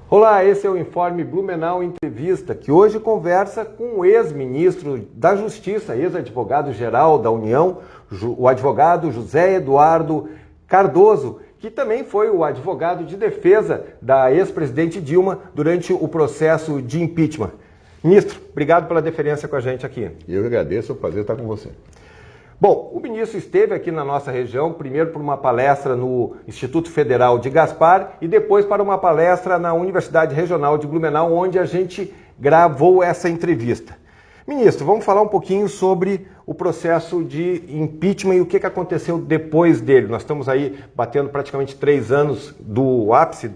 Olá, esse é o Informe Blumenau Entrevista, que hoje conversa com o ex-ministro da Justiça, ex-advogado-geral da União, o advogado José Eduardo Cardoso, que também foi o advogado de defesa da ex-presidente Dilma durante o processo de impeachment. Ministro, obrigado pela deferência com a gente aqui. Eu que agradeço, é um prazer estar com você. Bom, o ministro esteve aqui na nossa região, primeiro por uma palestra no Instituto Federal de Gaspar e depois para uma palestra na Universidade Regional de Blumenau, onde a gente gravou essa entrevista. Ministro, vamos falar um pouquinho sobre o processo de impeachment e o que aconteceu depois dele. Nós estamos aí batendo praticamente 3 anos do ápice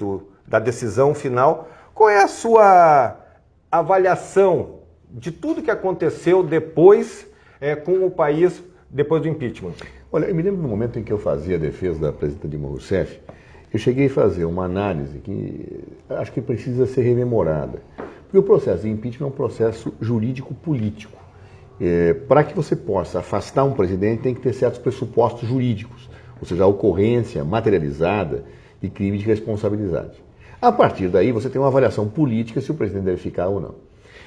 da decisão final. Qual é a sua avaliação de tudo que aconteceu depois com o país depois do impeachment? Olha, eu me lembro do momento em que eu fazia a defesa da presidenta Dilma Rousseff, eu cheguei a fazer uma análise que acho que precisa ser rememorada. Porque o processo de impeachment é um processo jurídico-político. Para que você possa afastar um presidente, tem que ter certos pressupostos jurídicos, ou seja, a ocorrência materializada de crime de responsabilidade. A partir daí, você tem uma avaliação política se o presidente deve ficar ou não.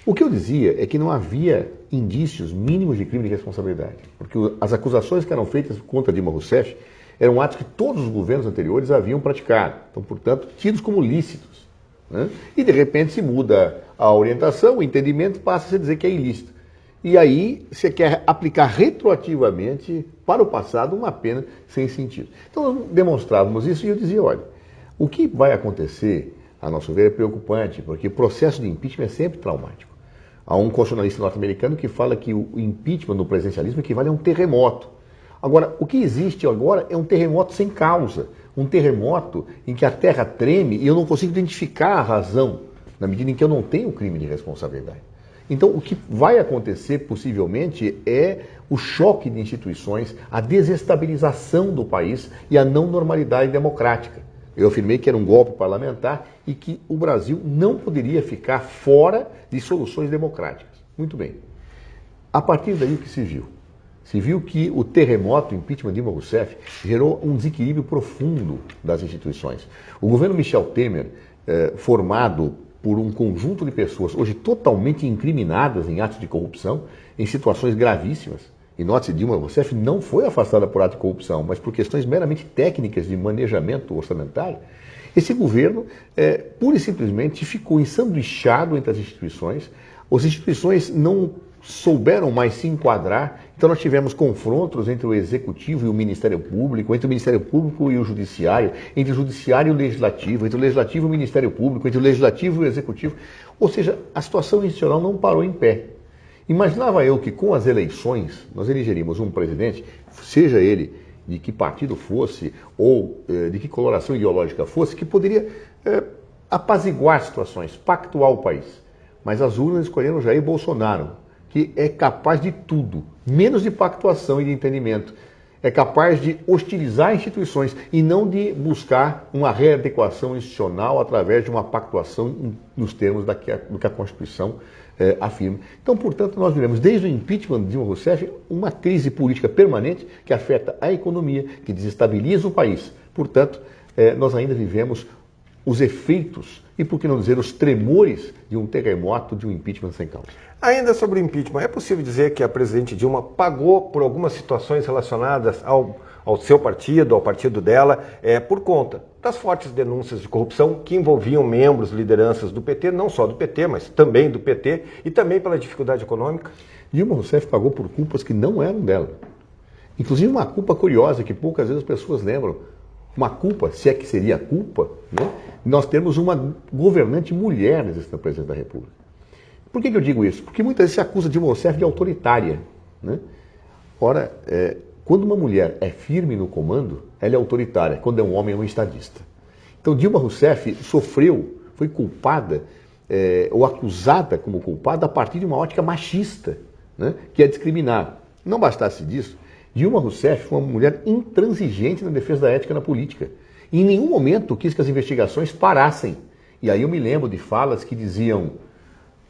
O que eu dizia é que não havia indícios mínimos de crime de responsabilidade, porque as acusações que eram feitas contra Dilma Rousseff eram atos que todos os governos anteriores haviam praticado, então, portanto, tidos como lícitos, né? E, de repente, se muda a orientação, o entendimento, passa a dizer que é ilícito. E aí, você quer aplicar retroativamente para o passado uma pena sem sentido. Então, nós demonstrávamos isso e eu dizia, olha, o que vai acontecer, a nosso ver, é preocupante, porque o processo de impeachment é sempre traumático. Há um constitucionalista norte-americano que fala que o impeachment no presidencialismo equivale a um terremoto. Agora, o que existe agora é um terremoto sem causa, um terremoto em que a terra treme e eu não consigo identificar a razão, na medida em que eu não tenho crime de responsabilidade. Então, o que vai acontecer, possivelmente, é o choque de instituições, a desestabilização do país e a não normalidade democrática. Eu afirmei que era um golpe parlamentar e que o Brasil não poderia ficar fora de soluções democráticas. Muito bem. A partir daí, o que se viu? Se viu que o terremoto, o impeachment de Dilma Rousseff, gerou um desequilíbrio profundo das instituições. O governo Michel Temer, formado por um conjunto de pessoas hoje totalmente incriminadas em atos de corrupção, em situações gravíssimas. E note-se, Dilma Rousseff não foi afastada por ato de corrupção, mas por questões meramente técnicas de manejamento orçamentário. Esse governo, pura e simplesmente, ficou ensanduichado entre as instituições não souberam mais se enquadrar, então nós tivemos confrontos entre o Executivo e o Ministério Público, entre o Ministério Público e o Judiciário, entre o Judiciário e o Legislativo, entre o Legislativo e o Ministério Público, entre o Legislativo e o Executivo. Ou seja, a situação institucional não parou em pé. Imaginava eu que com as eleições nós elegeríamos um presidente, seja ele de que partido fosse ou de que coloração ideológica fosse, que poderia apaziguar situações, pactuar o país. Mas as urnas escolheram Jair Bolsonaro, que é capaz de tudo, menos de pactuação e de entendimento. É capaz de hostilizar instituições e não de buscar uma readequação institucional através de uma pactuação nos termos do que a Constituição afirma. Então, portanto, nós vivemos desde o impeachment de Dilma Rousseff uma crise política permanente que afeta a economia, que desestabiliza o país. Portanto, nós ainda vivemos os efeitos e, por que não dizer, os tremores de um terremoto, de um impeachment sem causa. Ainda sobre o impeachment, é possível dizer que a presidente Dilma pagou por algumas situações relacionadas ao seu partido, ao partido dela, por conta das fortes denúncias de corrupção que envolviam membros, lideranças do PT, não só do PT, mas também do PT, e também pela dificuldade econômica? Dilma Rousseff pagou por culpas que não eram dela. Inclusive uma culpa curiosa que poucas vezes as pessoas lembram. Uma culpa, se é que seria culpa, né? Nós temos uma governante mulher na presidência da República. Por que eu digo isso? Porque muitas vezes se acusa Dilma Rousseff de autoritária, né? Ora, quando uma mulher é firme no comando, ela é autoritária. Quando é um homem, é um estadista. Então Dilma Rousseff foi culpada, ou acusada como culpada a partir de uma ótica machista, né? Que é discriminar. Não bastasse disso, Dilma Rousseff foi uma mulher intransigente na defesa da ética na política. E em nenhum momento quis que as investigações parassem. E aí eu me lembro de falas que diziam: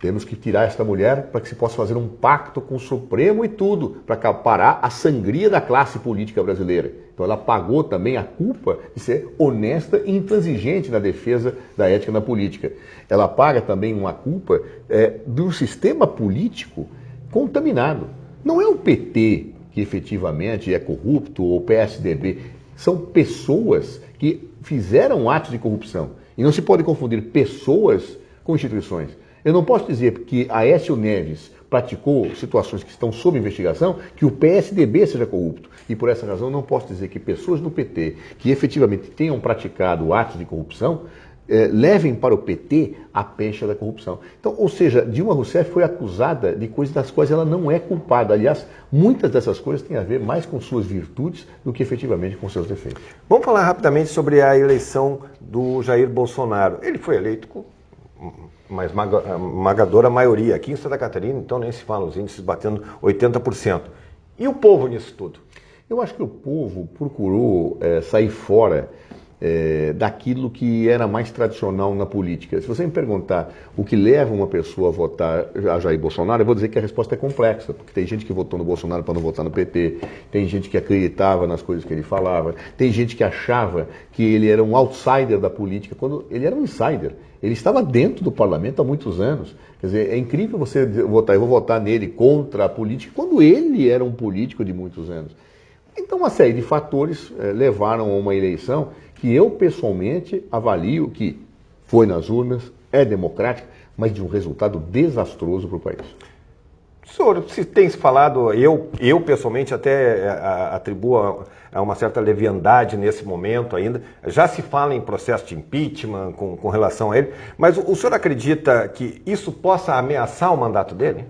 Temos que tirar esta mulher para que se possa fazer um pacto com o Supremo e tudo, para parar a sangria da classe política brasileira. Então ela pagou também a culpa de ser honesta e intransigente na defesa da ética na política. Ela paga também uma culpa do sistema político contaminado. Não é o PT que efetivamente é corrupto ou o PSDB. São pessoas que fizeram atos de corrupção. E não se pode confundir pessoas com instituições. Eu não posso dizer que Aécio Neves praticou situações que estão sob investigação, que o PSDB seja corrupto. E por essa razão não posso dizer que pessoas no PT que efetivamente tenham praticado atos de corrupção levem para o PT a pecha da corrupção. Então, ou seja, Dilma Rousseff foi acusada de coisas das quais ela não é culpada. Aliás, muitas dessas coisas têm a ver mais com suas virtudes do que efetivamente com seus defeitos. Vamos falar rapidamente sobre a eleição do Jair Bolsonaro. Ele foi eleito com uma esmagadora maioria. Aqui em Santa Catarina, então nem se fala, os índices batendo 80%. E o povo nisso tudo? Eu acho que o povo procurou sair fora daquilo que era mais tradicional na política. Se você me perguntar o que leva uma pessoa a votar a Jair Bolsonaro, eu vou dizer que a resposta é complexa, porque tem gente que votou no Bolsonaro para não votar no PT, tem gente que acreditava nas coisas que ele falava, tem gente que achava que ele era um outsider da política, quando ele era um insider. Ele estava dentro do parlamento há muitos anos. Quer dizer, é incrível você votar, eu vou votar nele contra a política, quando ele era um político de muitos anos. Então, uma série de fatores levaram a uma eleição que eu, pessoalmente, avalio que foi nas urnas, é democrática, mas de um resultado desastroso para o país. Senhor, se tem se falado, eu pessoalmente até atribuo a uma certa leviandade nesse momento ainda, já se fala em processo de impeachment com relação a ele, mas o senhor acredita que isso possa ameaçar o mandato dele?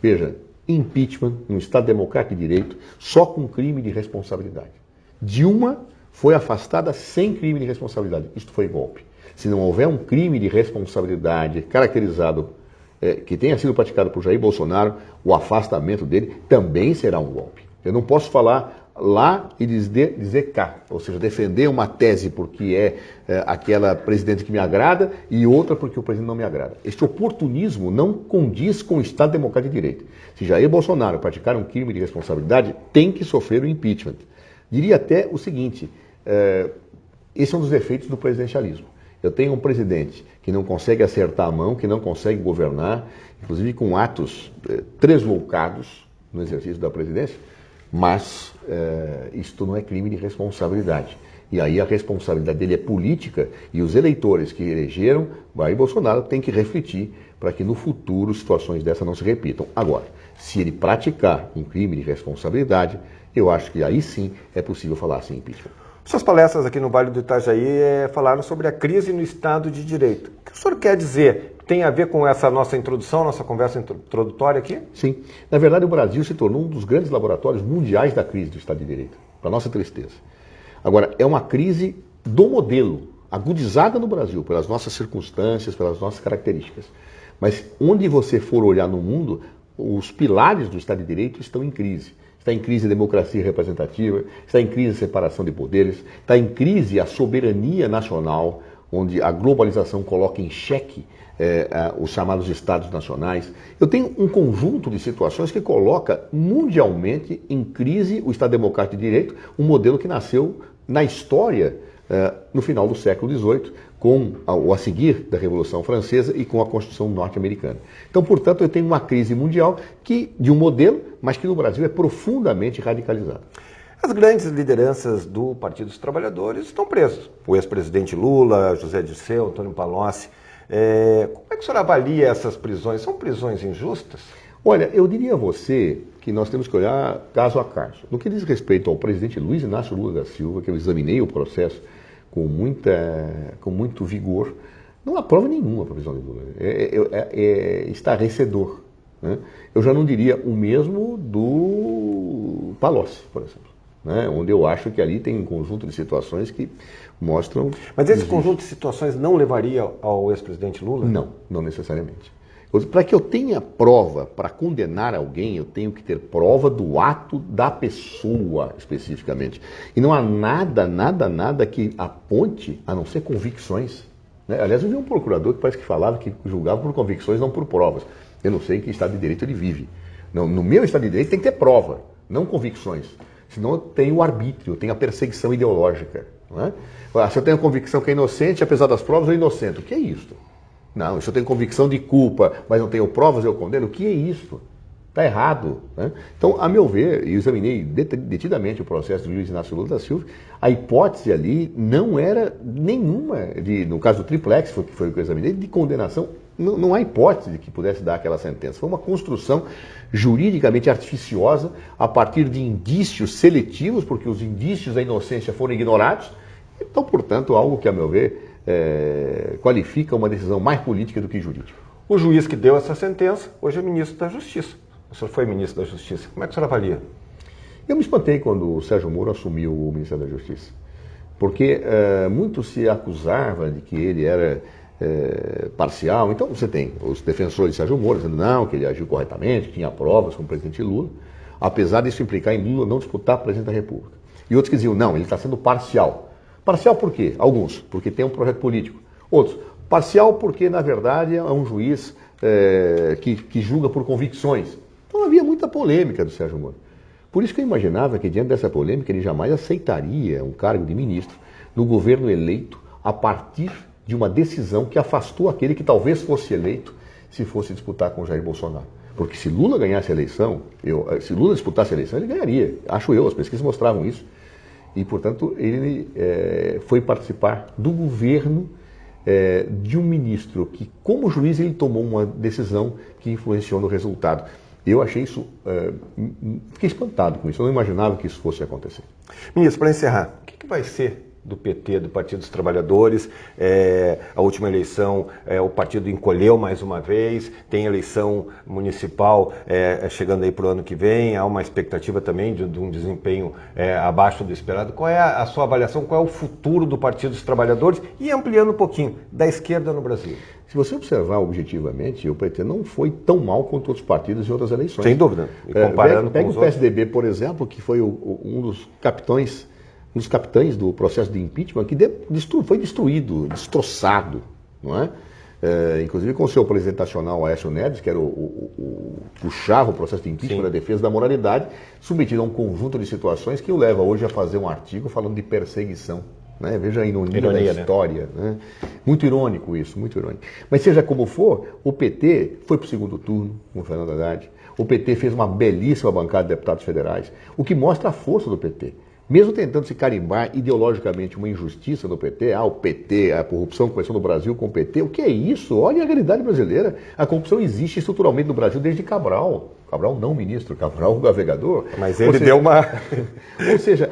Veja, impeachment, no Estado Democrático de Direito, só com crime de responsabilidade. Dilma foi afastada sem crime de responsabilidade. Isto foi golpe. Se não houver um crime de responsabilidade caracterizado, que tenha sido praticado por Jair Bolsonaro, o afastamento dele também será um golpe. Eu não posso falar lá e dizer cá, ou seja, defender uma tese porque aquela presidente que me agrada e outra porque o presidente não me agrada. Este oportunismo não condiz com o Estado Democrático de Direito. Se Jair Bolsonaro praticar um crime de responsabilidade, tem que sofrer o impeachment. Diria até o seguinte, esse é um dos efeitos do presidencialismo. Eu tenho um presidente que não consegue acertar a mão, que não consegue governar, inclusive com atos tresloucados no exercício da presidência, mas isto não é crime de responsabilidade. E aí a responsabilidade dele é política e os eleitores que elegeram Jair Bolsonaro têm que refletir para que no futuro situações dessas não se repitam. Agora, se ele praticar um crime de responsabilidade, eu acho que aí sim é possível falar assim impeachment. Suas palestras aqui no Vale do Itajaí falaram sobre a crise no Estado de Direito. O que o senhor quer dizer? Tem a ver com essa nossa introdução, nossa conversa introdutória aqui? Sim. Na verdade, o Brasil se tornou um dos grandes laboratórios mundiais da crise do Estado de Direito, para nossa tristeza. Agora, é uma crise do modelo, agudizada no Brasil, pelas nossas circunstâncias, pelas nossas características. Mas onde você for olhar no mundo, os pilares do Estado de Direito estão em crise. Está em crise a democracia representativa, está em crise a separação de poderes, está em crise a soberania nacional, onde a globalização coloca em xeque os chamados Estados nacionais. Eu tenho um conjunto de situações que coloca mundialmente em crise o Estado Democrático de Direito, um modelo que nasceu na história no final do século XVIII, com a seguir da Revolução Francesa e com a Constituição norte-americana. Então, portanto, eu tenho uma crise mundial de um modelo, mas que no Brasil é profundamente radicalizado. As grandes lideranças do Partido dos Trabalhadores estão presos. O ex-presidente Lula, José Dirceu, Antônio Palocci. Como é que o senhor avalia essas prisões? São prisões injustas? Olha, eu diria a você que nós temos que olhar caso a caso. No que diz respeito ao presidente Luiz Inácio Lula da Silva, que eu examinei o processo com muito vigor, não há prova nenhuma para a prisão de Lula. É estarrecedor. Né? Eu já não diria o mesmo do Palocci, por exemplo, né? Onde eu acho que ali tem um conjunto de situações que mostram... Mas esse conjunto de situações não levaria ao ex-presidente Lula? Não, não necessariamente. Para que eu tenha prova para condenar alguém, eu tenho que ter prova do ato da pessoa, especificamente. E não há nada que aponte, a não ser convicções, Né? Aliás, eu vi um procurador que parece que falava que julgava por convicções, não por provas. Eu não sei em que Estado de Direito ele vive. Não, no meu Estado de Direito tem que ter prova, não convicções. Senão tem o arbítrio, tem a perseguição ideológica. Não é? Se eu tenho convicção que é inocente, apesar das provas, eu sou inocente. O que é isso? Não, se eu tenho convicção de culpa, mas não tenho provas, eu condeno. O que é isso? Está errado. Né? Então, a meu ver, e eu examinei detidamente o processo do Luiz Inácio Lula da Silva, a hipótese ali não era nenhuma, no caso do triplex, que foi o que eu examinei, de condenação. Não há hipótese de que pudesse dar aquela sentença. Foi uma construção juridicamente artificiosa a partir de indícios seletivos, porque os indícios da inocência foram ignorados. Então, portanto, algo que, a meu ver, qualifica uma decisão mais política do que jurídica. O juiz que deu essa sentença, hoje é ministro da Justiça. O senhor foi ministro da Justiça. Como é que o senhor avalia? Eu me espantei quando o Sérgio Moro assumiu o Ministério da Justiça. Porque muito se acusava de que ele era parcial. Então você tem os defensores de Sérgio Moro dizendo não, que ele agiu corretamente, que tinha provas com o presidente Lula, apesar disso implicar em Lula não disputar a presidência da República. E outros que diziam, não, ele está sendo parcial. Parcial por quê? Alguns, porque tem um projeto político. Outros, parcial porque, na verdade, é um juiz que julga por convicções. Então havia muita polêmica do Sérgio Moro. Por isso que eu imaginava que, diante dessa polêmica, ele jamais aceitaria um cargo de ministro no governo eleito a partir de uma decisão que afastou aquele que talvez fosse eleito se fosse disputar com Jair Bolsonaro. Porque se Lula ganhasse a eleição, se Lula disputasse a eleição, ele ganharia. Acho eu, as pesquisas mostravam isso. E, portanto, ele foi participar do governo de um ministro que, como juiz, ele tomou uma decisão que influenciou no resultado. Eu achei isso, fiquei espantado com isso, eu não imaginava que isso fosse acontecer. Ministro, para encerrar, o que vai ser do PT, do Partido dos Trabalhadores? A última eleição, o partido encolheu mais uma vez, tem eleição municipal chegando aí para o ano que vem, há uma expectativa também de um desempenho abaixo do esperado. Qual é a sua avaliação, qual é o futuro do Partido dos Trabalhadores e ampliando um pouquinho, da esquerda no Brasil? Se você observar objetivamente, o PT não foi tão mal quanto outros partidos em outras eleições. Sem dúvida. E comparando pega com os o PSDB, por exemplo, que foi um dos capitães do processo de impeachment, que foi destruído, destroçado, não é? Inclusive com o seu presidente nacional, Aécio Neves, que era puxava o processo de impeachment da defesa da moralidade, submetido a um conjunto de situações que o leva hoje a fazer um artigo falando de perseguição. Né? Veja a ironia da história. Né? Muito irônico isso, muito irônico. Mas seja como for, o PT foi para o segundo turno com o Fernando Haddad. O PT fez uma belíssima bancada de deputados federais, o que mostra a força do PT. Mesmo tentando se carimbar ideologicamente uma injustiça no PT, o PT, a corrupção começou no Brasil com o PT, o que é isso? Olha a realidade brasileira. A corrupção existe estruturalmente no Brasil desde Cabral. Cabral não ministro, Cabral navegador. Mas ele deu uma... Ou seja,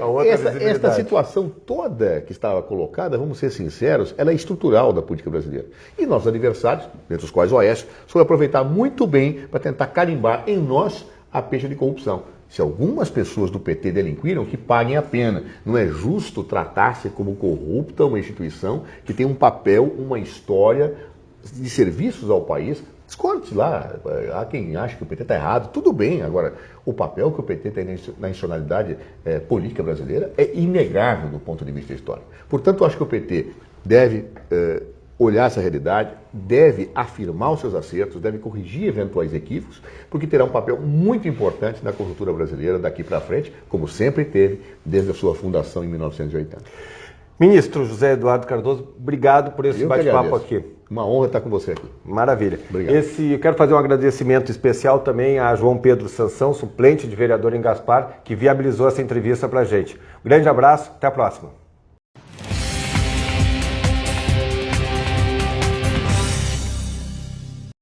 esta situação toda que estava colocada, vamos ser sinceros, ela é estrutural da política brasileira. E nossos adversários, dentre os quais o Aécio, souberam aproveitar muito bem para tentar carimbar em nós a pecha de corrupção. Se algumas pessoas do PT delinquiram, que paguem a pena. Não é justo tratar-se como corrupta uma instituição que tem um papel, uma história de serviços ao país. Discorde lá, há quem acha que o PT está errado, tudo bem. Agora, o papel que o PT tem na institucionalidade política brasileira é inegável do ponto de vista histórico. Portanto, eu acho que o PT deve olhar essa realidade, deve afirmar os seus acertos, deve corrigir eventuais equívocos, porque terá um papel muito importante na conjuntura brasileira daqui para frente, como sempre teve desde a sua fundação em 1980. Ministro José Eduardo Cardoso, obrigado por esse bate-papo aqui. Uma honra estar com você aqui. Maravilha. Obrigado. Eu quero fazer um agradecimento especial também a João Pedro Sansão, suplente de vereador em Gaspar, que viabilizou essa entrevista para a gente. Um grande abraço, até a próxima.